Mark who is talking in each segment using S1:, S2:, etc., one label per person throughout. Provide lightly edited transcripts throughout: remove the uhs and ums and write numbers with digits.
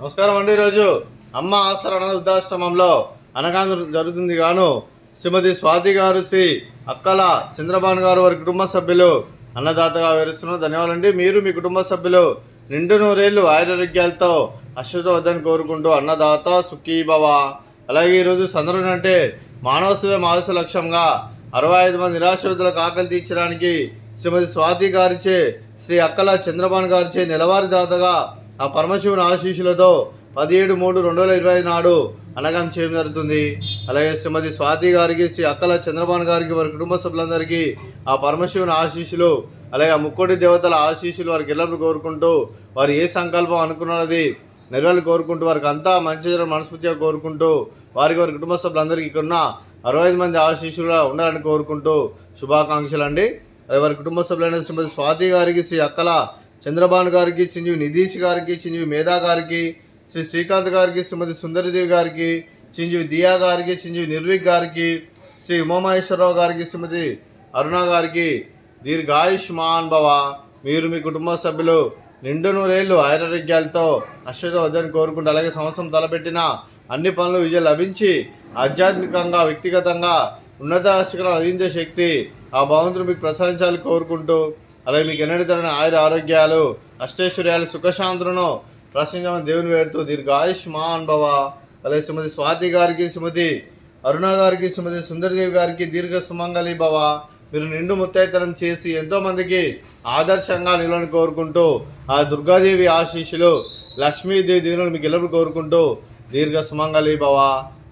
S1: నమస్కారం అండి. ఈరోజు అమ్మ ఆసరా అనాథ వృద్ధాశ్రమంలో అన్నదానం జరుగుతుంది గాను శ్రీమతి స్వాతి గారు, శ్రీ అక్కల చంద్రబాబు గారు వారి కుటుంబ సభ్యులు అన్నదాతగా వివరిస్తున్నారు. ధన్యవాదాలండి. మీరు మీ కుటుంబ సభ్యులు నిండు నూరేళ్లు ఆయురారోగ్యాలతో అశ్వత వద్దని కోరుకుంటూ అన్నదాత సుఖీభవ. అలాగే ఈరోజు సందర్భం అంటే మానవ సేవ మానస లక్ష్యంగా 65 మంది నిరాశ్రితులకు ఆకలి తీర్చడానికి శ్రీమతి స్వాతి గారిచే, శ్రీ అక్కల చంద్రబాబు గారిచే నెలవారీ దాతగా ఆ పరమశివుని ఆశీస్సులతో 17/3/2020 నాడు అన్నదానం చేయడం జరుగుతుంది. అలాగే శ్రీమతి స్వాతి గారికి, శ్రీ అక్కల చంద్రబాబు గారికి, వారి కుటుంబ సభ్యులందరికీ ఆ పరమశివుని ఆశీస్సులు, అలాగే ఆ ముక్కోటి దేవతల ఆశీస్సులు వారికి ఎల్లప్పుడూ కోరుకుంటూ, వారు ఏ సంకల్పం అనుకున్నది నెరవేర్లు కోరుకుంటూ, వారికి అంతా మంచి జరగని మనస్ఫూర్తిగా కోరుకుంటూ, వారి కుటుంబ సభ్యులందరికీ ఇక్కడ ఉన్న 65 మంది ఆశీస్సులుగా ఉండాలని కోరుకుంటూ శుభాకాంక్షలు అండి. అదే వారి కుటుంబ సభ్యులైన శ్రీమతి స్వాతి గారికి, శ్రీ అక్కల చంద్రబాబు గారికి, చిరంజీవి నిధీష్ గారికి, చిరంజీవి మేధా గారికి, శ్రీ శ్రీకాంత్ గారికి, శ్రీమతి సుందరిదేవి గారికి, చిరంజీవి దియా గారికి, చిరంజీవి నిర్విక్ గారికి, శ్రీ ఉమామహేశ్వరరావు గారికి, శ్రీమతి అరుణ గారికి దీర్ఘాయుష్మాన్ భవ. మీరు మీ కుటుంబ సభ్యులు నిండు నూరేళ్లు ఆయురారోగ్యాలతో అశ్వత వద్దని కోరుకుంటూ, అలాగే సంవత్సరం తలపెట్టిన అన్ని పనులు విజయం లభించి ఆధ్యాత్మికంగా, వ్యక్తిగతంగా ఉన్నత శిఖరం అందించే శక్తి ఆ భగవంతుడు మీకు ప్రసాదించాలని కోరుకుంటూ, అలాగే మీకు ఎన్నటి తరని ఆయుర ఆరోగ్యాలు, అష్టైశ్వర్యాలు, సుఖశాంతులను ప్రశ్నించమని దేవుని వేడుతూ దీర్ఘాయుష్మాన్ భవ. అలాగే శ్రీమతి స్వాతి గారికి, శ్రీమతి అరుణ గారికి, శ్రీమతి సుందరిదేవి గారికి దీర్ఘ సుమంగళి భవ. మీరు నిండు ముత్తైతనం చేసి ఎంతోమందికి ఆదర్శంగా నిలవని కోరుకుంటూ, ఆ దుర్గాదేవి ఆశీస్సులు, లక్ష్మీదేవి దీవులను మీకు ఎల్లప్పుడు కోరుకుంటూ దీర్ఘ సుమంగళి భవ.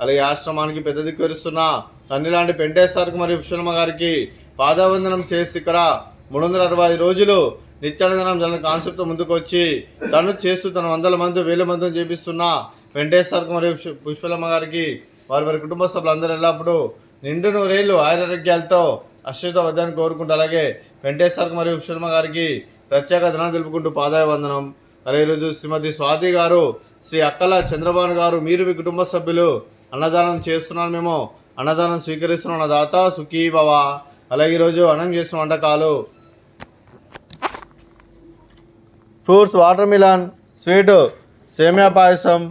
S1: అలాగే ఆశ్రమానికి పెద్ద దిక్కు వరుస్తున్న తండ్రి లాంటి పెంటేశ్వరకు మరియు పుష్పలమ్మ గారికి పాదవందనం చేసి ఇక్కడ 365 రోజులు నిత్యానందనం జన కాన్సెప్ట్తో ముందుకు వచ్చి తను చేస్తూ తన 100 మంది 1000 మందిని చేపిస్తున్న వెంకటేశ్వరకు మరియు పుష్పలమ్మ గారికి, వారి కుటుంబ సభ్యులందరూ ఎల్లప్పుడూ నిండు నూరేళ్లు ఆయురారోగ్యాలతో అశ్వత వద్దని కోరుకుంటూ, అలాగే వెంకటేశ్వరకు మరియు పుష్పలమ్మ గారికి ప్రత్యేక ధనాలు తెలుపుకుంటూ పాదాభివందనం. అలాగే ఈరోజు శ్రీమతి స్వాతి గారు, శ్రీ అక్కల చంద్రబాబు గారు, మీరు మీ కుటుంబ సభ్యులు అన్నదానం చేస్తున్నాను, మేము అన్నదానం స్వీకరిస్తున్నాం, అన్నదాత సుఖీభవ. అలాగే ఈరోజు అన్నం చేసిన వంటకాలు ఫ్రూట్స్, వాటర్ మిలన్, స్వీట్, సేమియా పాయసం,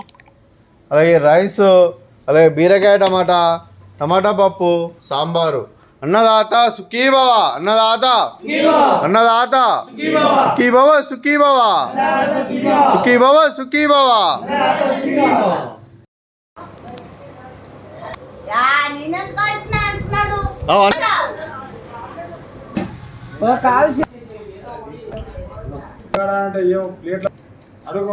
S1: అలాగే రైస్, అలాగే బీరకాయ టమాటా పప్పు, సాంబారు. అన్నదాత సుఖీభవ, అన్నదాత అన్నదాత సుఖీభవ సుఖీభవ సుఖీభవ సుఖీభవ.
S2: అంటే ఏం ప్లేట్లు అడుగు